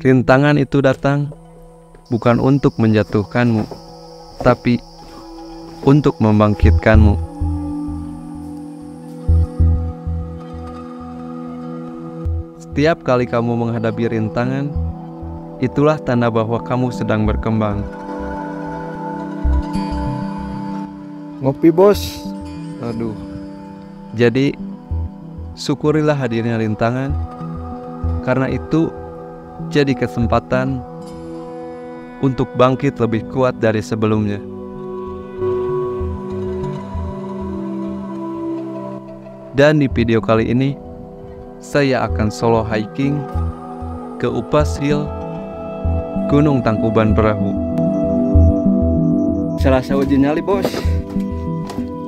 Rintangan itu datang bukan untuk menjatuhkanmu, tapi untuk membangkitkanmu. Setiap kali kamu menghadapi rintangan, itulah tanda bahwa kamu sedang berkembang. Ngopi bos. Aduh. Jadi, syukurilah hadirnya rintangan, karena itu jadi kesempatan untuk bangkit lebih kuat dari sebelumnya. Dan di video kali ini, saya akan solo hiking ke Upas Hill, Gunung Tangkuban Perahu. Serasa uji nyali bos.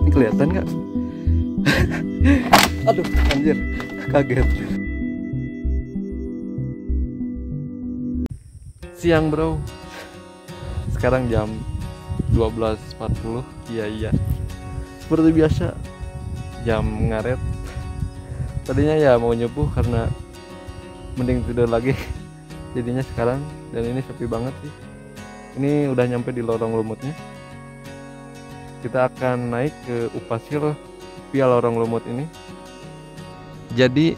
Ini kelihatan nggak? Aduh anjir, kaget. Siang bro, sekarang jam 12.40. Iya seperti biasa, jam ngaret. Tadinya ya mau nyepuh karena mending tidur lagi. Jadinya sekarang, dan ini sepi banget sih. Ini udah nyampe di lorong lumutnya. Kita akan naik ke Upas Hill via lorong lumut ini. Jadi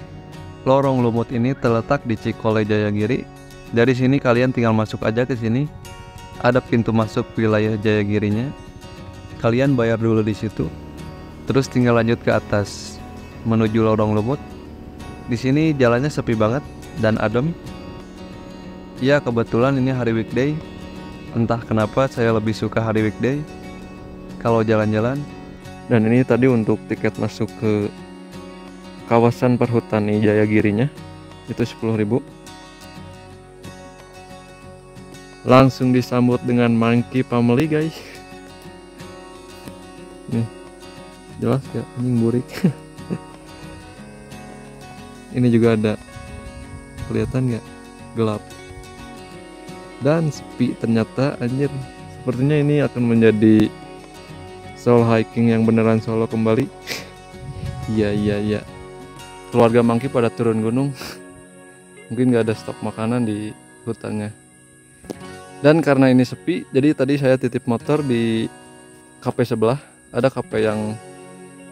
lorong lumut ini terletak di Cikole Jayagiri. Dari sini kalian tinggal masuk aja ke sini. Ada pintu masuk wilayah Jayagirinya. Kalian bayar dulu di situ. Terus tinggal lanjut ke atas menuju lorong lumut. Di sini jalannya sepi banget dan adem. Ya kebetulan ini hari weekday. Entah kenapa saya lebih suka hari weekday kalau jalan-jalan. Dan ini tadi untuk tiket masuk ke kawasan perhutani Jayagirinya itu 10.000. Langsung disambut dengan monkey family guys. Nih, jelas ya, anjing burik. Ini juga ada, kelihatan nggak? Gelap dan sepi ternyata anjir. Sepertinya ini akan menjadi solo hiking yang beneran solo kembali. Iya. Keluarga monkey pada turun gunung. Mungkin nggak ada stok makanan di hutannya. Dan karena ini sepi, jadi tadi saya titip motor di kafe sebelah. Ada kafe yang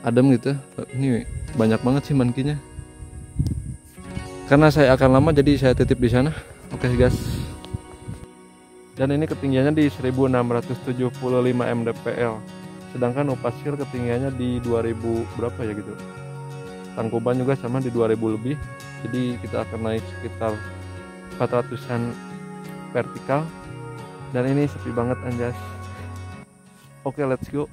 adem gitu. Ini banyak banget sih monkey-nya. Karena saya akan lama, jadi saya titip di sana. Oke guys. Dan ini ketinggiannya di 1675 mdpl. Sedangkan Upas Hill ketinggiannya di 2000 berapa ya gitu. Tangkuban juga sama di 2000 lebih. Jadi kita akan naik sekitar 400-an vertikal. Dan ini sepi banget anjas. Oke, let's go.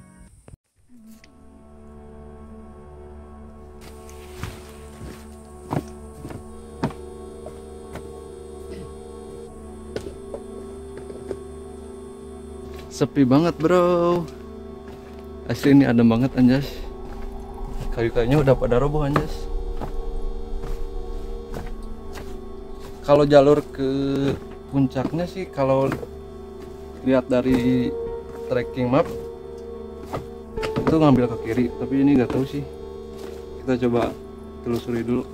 Sepi banget bro. Asli ini adem banget anjas. Kayu-kayunya udah pada roboh anjas. Kalau jalur ke puncaknya sih, kalau lihat dari tracking map itu ngambil ke kiri, tapi ini nggak tahu sih. Kita coba telusuri dulu.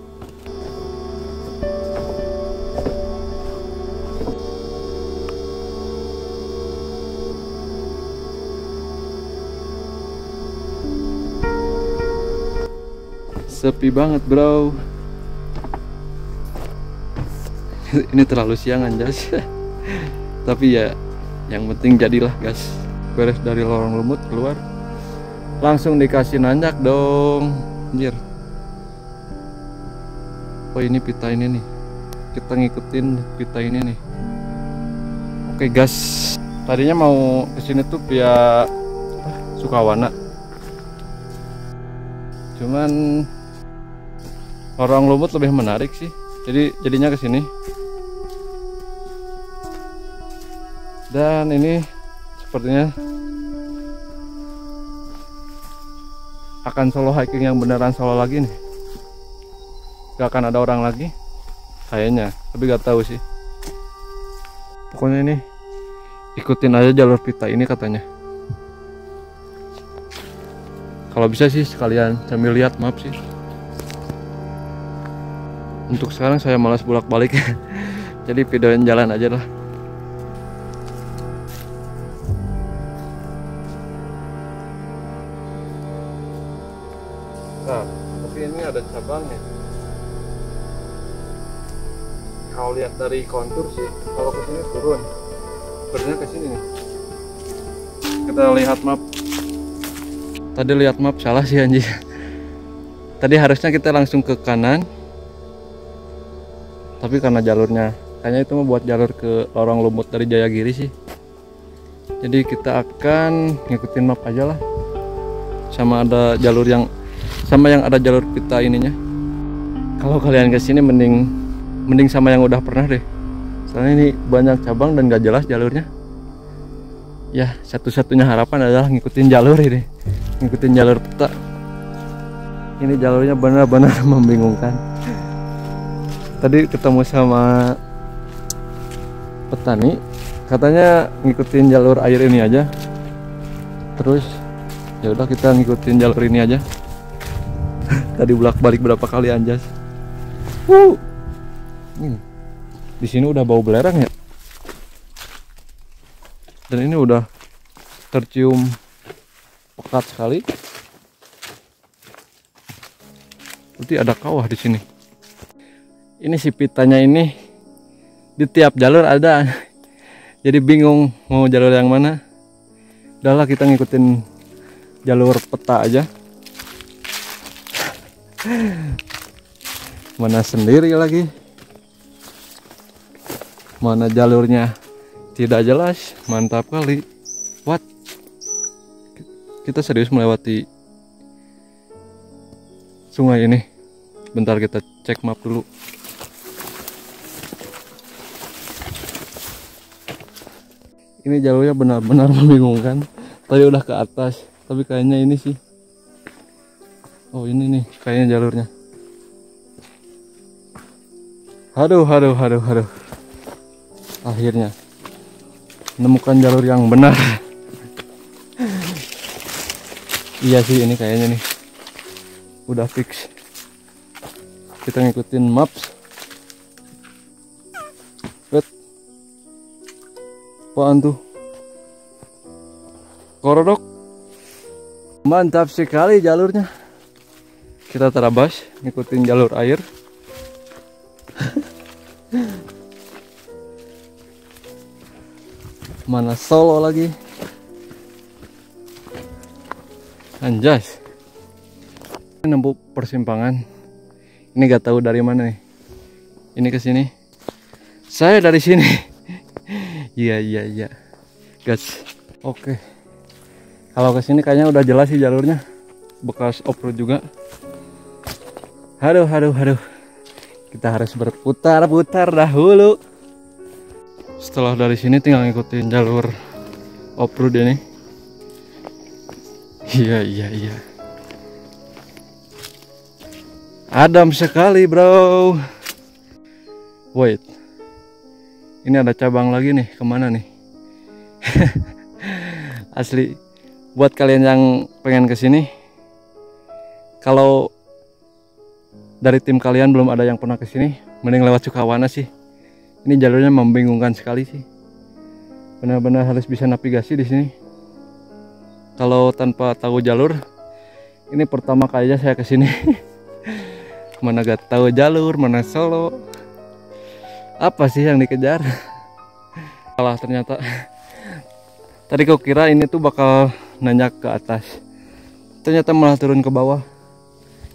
Sepi banget bro. Ini terlalu siang anjas. Tapi ya yang penting jadilah gas. Beres dari lorong lumut keluar, langsung dikasih nanjak dong anjir. Oh ini pita ini nih, kita ngikutin pita ini nih. Oke gas. Tadinya mau kesini tuh via Sukawana, cuman lorong lumut lebih menarik sih, jadinya kesini. Dan ini sepertinya akan solo hiking yang beneran solo lagi nih. Gak akan ada orang lagi kayaknya, tapi gak tahu sih. Pokoknya ini ikutin aja jalur pita ini katanya. Kalau bisa sih sekalian sambil lihat map sih. Untuk sekarang saya malas bolak-balik Jadi videoin jalan aja lah. Nah, tapi ini ada cabangnya. Kalau lihat dari kontur sih, kalau ke sini turun. Sebenarnya ke sini nih. Kita lihat map. Tadi lihat map salah sih anjir. Tadi harusnya kita langsung ke kanan. Tapi karena jalurnya, kayaknya itu mau buat jalur ke Lorong Lumut dari Jayagiri sih. Jadi kita akan ngikutin map aja lah. Sama ada jalur yang ada jalur pita ininya. Kalau kalian ke sini mending sama yang udah pernah deh. Soalnya ini banyak cabang dan gak jelas jalurnya. Ya, satu-satunya harapan adalah ngikutin jalur ini. Ngikutin jalur peta. Ini jalurnya benar-benar membingungkan. Tadi ketemu sama petani, katanya ngikutin jalur air ini aja. Terus ya udah kita ngikutin jalur ini aja. Tadi bolak-balik berapa kali anjas. Di sini udah bau belerang ya. Dan ini udah tercium pekat sekali. Berarti ada kawah di sini. Ini si pitanya ini di tiap jalur ada. Jadi bingung mau jalur yang mana. Udahlah kita ngikutin jalur peta aja. Mana sendiri lagi. Mana jalurnya tidak jelas. Mantap kali. What? Kita serius melewati sungai ini. Bentar kita cek map dulu. Ini jalurnya benar-benar membingungkan. Tadi udah ke atas, tapi kayaknya ini sih. Oh ini nih, kayaknya jalurnya. Aduh. Akhirnya menemukan jalur yang benar. Iya sih, ini kayaknya nih. Udah fix. Kita ngikutin maps. Apaan tuh? Korodok. Mantap sekali jalurnya. Kita terabas ngikutin jalur air. Mana Solo lagi? Anjas. Nemu persimpangan. Ini gak tahu dari mana nih. Ini ke sini. Saya dari sini. Iya. Gas. Oke. Kalau ke sini kayaknya udah jelas sih jalurnya. Bekas off-road juga. Aduh. Kita harus berputar-putar dahulu. Setelah dari sini tinggal ngikutin jalur off-road ini. Iya. Adem sekali, bro. Wait. Ini ada cabang lagi nih, kemana nih? Asli, buat kalian yang pengen kesini, kalau dari tim kalian belum ada yang pernah kesini, mending lewat Sukawana sih. Ini jalurnya membingungkan sekali sih. Benar-benar harus bisa navigasi di sini. Kalau tanpa tahu jalur, ini pertama kalinya saya kesini. Mana gak tahu jalur, mana Solo. Apa sih yang dikejar? Salah ternyata. Tadi kau kira ini tuh bakal nanjak ke atas. Ternyata malah turun ke bawah.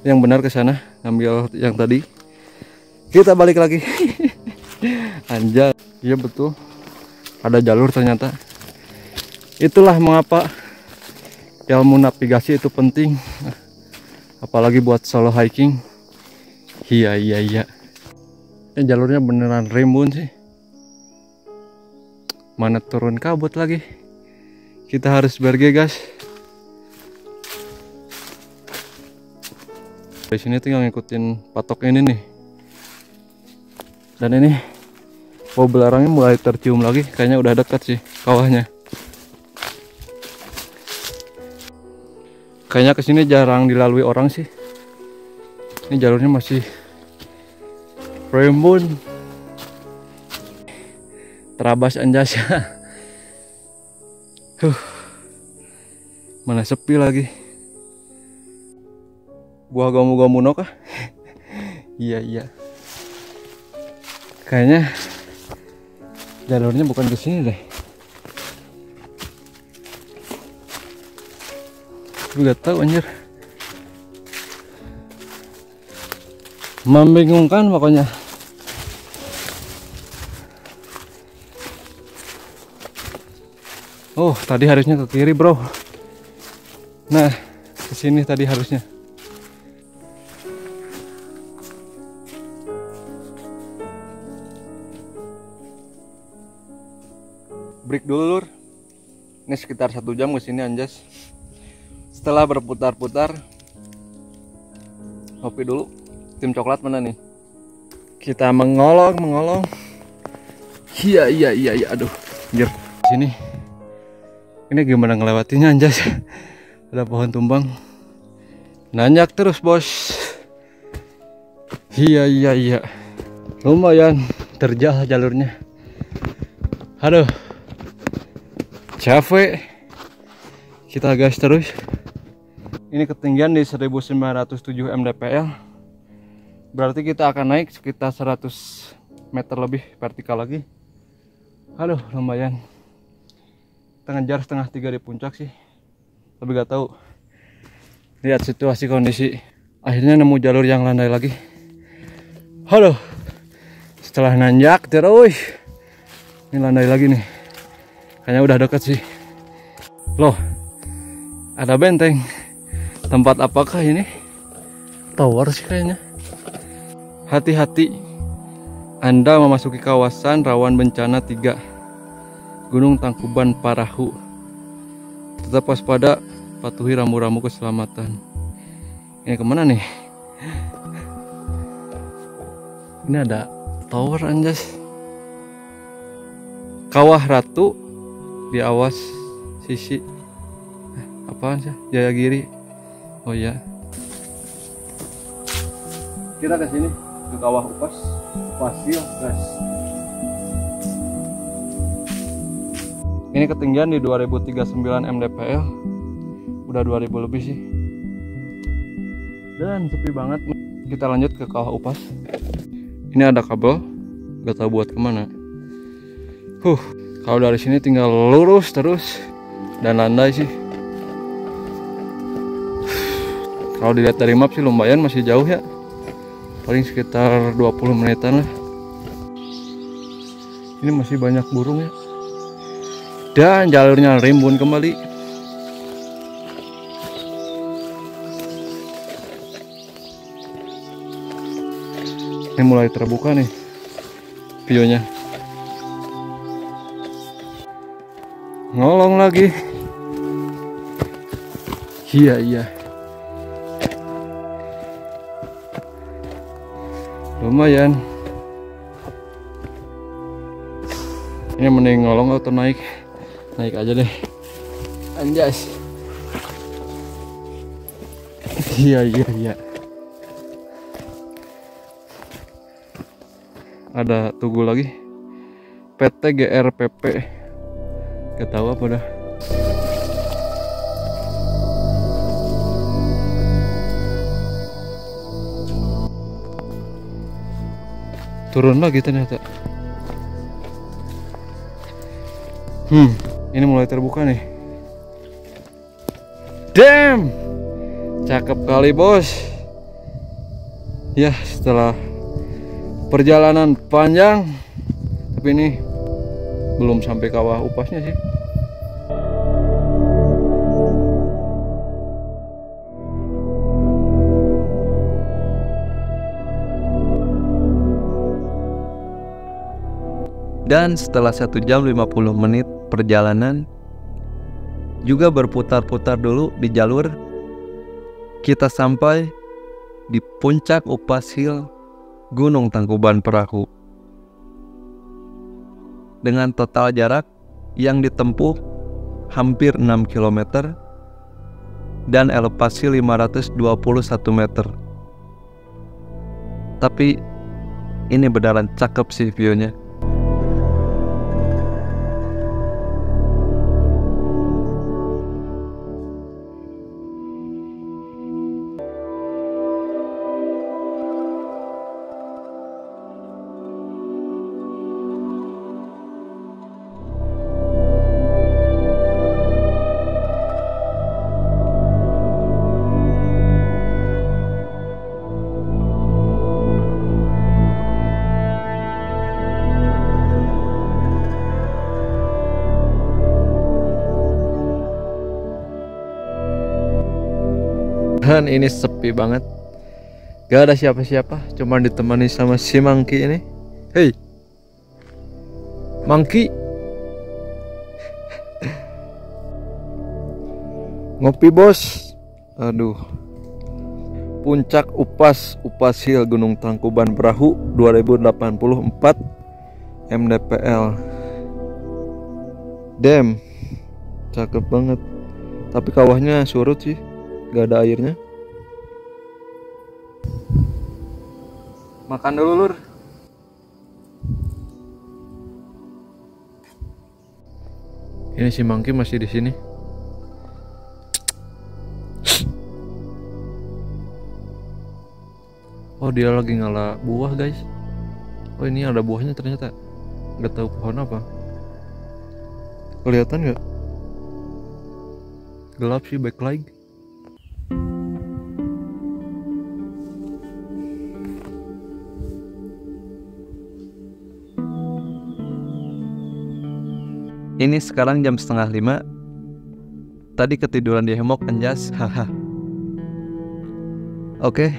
Yang benar ke sana, ngambil yang tadi. Kita balik lagi. Anjay. Iya betul. Ada jalur ternyata. Itulah mengapa ilmu navigasi itu penting. Apalagi buat solo hiking. Iya. Ini jalurnya beneran rimbun sih. Mana turun kabut lagi. Kita harus bergegas. Di sini tinggal ngikutin patok ini nih. Dan ini bau belerangnya mulai tercium lagi. Kayaknya udah dekat sih kawahnya. Kayaknya kesini jarang dilalui orang sih. Ini jalurnya masih rimbun. terabas anjas. Mana sepi lagi. Buah gomu-gomu kah? Iya. Kayaknya jalurnya bukan ke sini deh. Gue gak tahu anjir. Membingungkan pokoknya. Oh, tadi harusnya ke kiri, bro. Nah, ke sini tadi harusnya. Break dulu, Lur. Ini sekitar 1 jam ke sini anjas. Setelah berputar-putar, ngopi dulu. Tim coklat mana nih? Kita mengolong. Iya. Aduh, anjir. Sini. Ini gimana ngelewatinya anjas? Ada pohon tumbang. Nanjak terus, bos. Iya. Lumayan terjal jalurnya. Aduh. Capek. Kita gas terus. Ini ketinggian di 1907 mdpl. Berarti kita akan naik sekitar 100 meter lebih vertikal lagi. Aduh, lumayan. Kita ngejar setengah 3 di puncak sih. Tapi gak tahu. Lihat situasi kondisi. Akhirnya nemu jalur yang landai lagi. Aduh. Setelah nanjak terus. Ini landai lagi nih. Kayaknya udah deket sih. Loh. Ada benteng. Tempat apakah ini? Tower sih kayaknya. Hati-hati. Anda memasuki kawasan rawan bencana 3. Gunung Tangkuban Parahu. Tetap waspada, patuhi rambu-rambu keselamatan. Ini kemana nih? Ini ada tower anjas. Kawah Ratu di awas sisi. Apaan sih? Jayagiri. Oh iya. Kita ke sini ke Kawah Upas. Pasil, guys. Ini ketinggian di 2039 mdpl. Udah 2000 lebih sih. Dan sepi banget. Kita lanjut ke Kawah Upas. Ini ada kabel, gak tahu buat kemana. Kalau dari sini tinggal lurus terus dan landai sih. Kalau dilihat dari map sih lumayan masih jauh ya. Paling sekitar 20 menitan lah. Ini masih banyak burung ya. Dan jalurnya rimbun kembali. Ini mulai terbuka nih view-nya. Ngolong lagi. Iya. Lumayan. Ini mending ngolong atau naik? Naik aja deh. Anjas. Iya. Ada tugu lagi. PT GRPP. Gak tahu apa dah. Turun lagi ternyata. Ini mulai terbuka nih. Damn, cakep kali bos. Ya setelah perjalanan panjang, tapi ini belum sampai Kawah Upasnya sih. Dan setelah 1 jam 50 menit perjalanan, juga berputar-putar dulu di jalur, kita sampai di puncak Upas Hill, Gunung Tangkuban Parahu. Dengan total jarak yang ditempuh hampir 6 km dan elevasi 521 meter. Tapi ini beneran cakep sih view-nya. Dan ini sepi banget, gak ada siapa-siapa, cuma ditemani sama si Monkey ini. Hei Monkey, ngopi bos. Aduh, Puncak Upas Hill Gunung Tangkuban Perahu 2084 MDPL. Damn, cakep banget. Tapi kawahnya surut sih, gak ada airnya. Makan dulu lur. Ini si Monkey masih di sini. Oh, dia lagi ngalah buah guys. Oh, ini ada buahnya ternyata. Nggak tahu pohon apa. Kelihatan nggak? Gelap sih backlight. Ini sekarang jam 4:30. Tadi ketiduran di hemok anjas. Haha. Oke,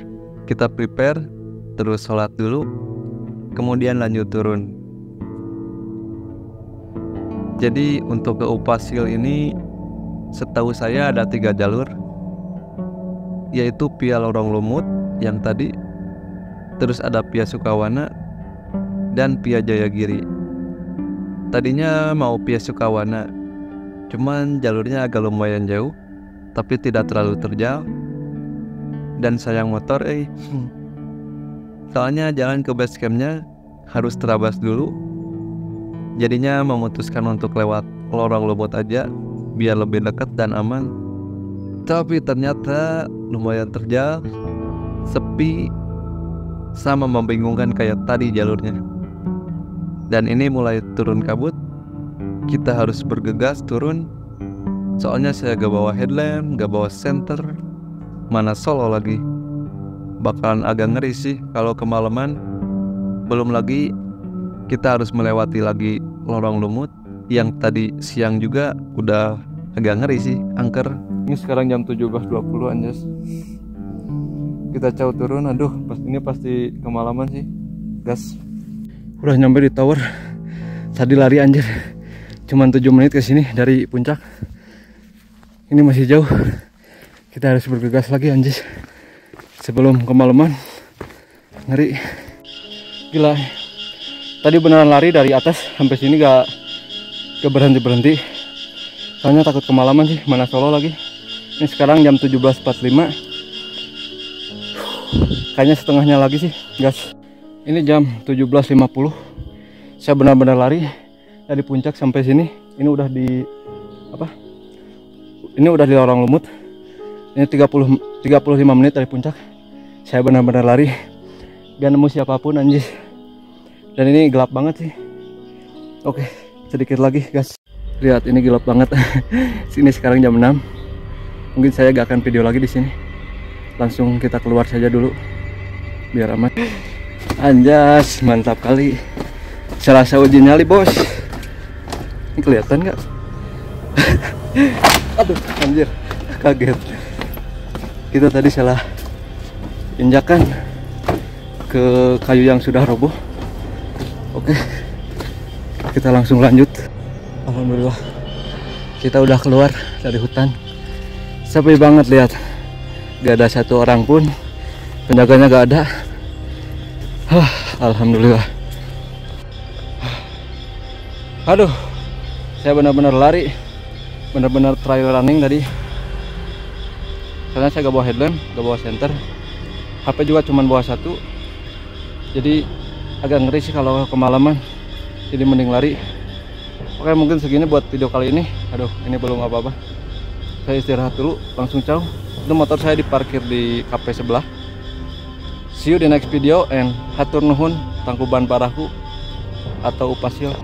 kita prepare, terus sholat dulu, kemudian lanjut turun. Jadi untuk ke Upas Hill ini setahu saya ada 3 jalur, yaitu via Lorong Lumut yang tadi, terus ada via Sukawana, dan via Jayagiri. Tadinya mau via Sukawana, cuman jalurnya agak lumayan jauh, tapi tidak terlalu terjal. Dan sayang motor soalnya jalan ke base campnya harus terabas dulu. Jadinya memutuskan untuk lewat Lorong Lumut aja, biar lebih dekat dan aman. Tapi ternyata lumayan terjal, sepi, sama membingungkan kayak tadi jalurnya. Dan ini mulai turun kabut, kita harus bergegas turun. Soalnya saya gak bawa headlamp, gak bawa senter, mana solo lagi. Bakalan agak ngeri sih kalau kemalaman. Belum lagi kita harus melewati lagi Lorong Lumut yang tadi siang juga udah agak ngeri sih, angker. Ini sekarang jam 17.20 anjas. Kita jauh turun, aduh ini pasti kemalaman sih. Gas. Udah nyampe di tower. Tadi lari anjir. Cuman 7 menit ke sini dari puncak. Ini masih jauh. Kita harus bergegas lagi anjir. Sebelum kemalaman. Ngeri. Gila. Tadi beneran lari dari atas sampai sini gak berhenti. Soalnya takut kemalaman sih, mana solo lagi. Ini sekarang jam 17.45. Kayaknya setengahnya lagi sih, gas. Ini jam 17.50. Saya benar-benar lari dari puncak sampai sini. Ini udah di apa? Ini udah di Lorong Lumut. Ini 35 menit dari puncak. Saya benar-benar lari. Gak nemu siapapun anjir. Dan ini gelap banget sih. Oke, sedikit lagi, gas. Lihat, ini gelap banget. Sini sekarang jam 6. Mungkin saya gak akan video lagi di sini. Langsung kita keluar saja dulu biar aman. Anjas, mantap kali. Serasa uji nyali, bos. Ini kelihatan nggak? Aduh, anjir, kaget. Kita tadi salah injakan ke kayu yang sudah roboh. Oke, kita langsung lanjut. Alhamdulillah, kita udah keluar dari hutan. Sepi banget, lihat. Gak ada satu orang pun, penjaganya gak ada. Alhamdulillah. Aduh, saya benar-benar lari, benar-benar trail running tadi. Karena saya gak bawa headlamp, gak bawa senter, HP juga cuma bawa 1. Jadi agak ngeri sih kalau kemalaman. Jadi mending lari. Oke, mungkin segini buat video kali ini. Aduh, ini belum apa-apa. Saya istirahat dulu, langsung ciao. Itu motor saya diparkir di kafe sebelah. See you di next video and hatur nuhun Tangkuban Perahu atau Upas Hill.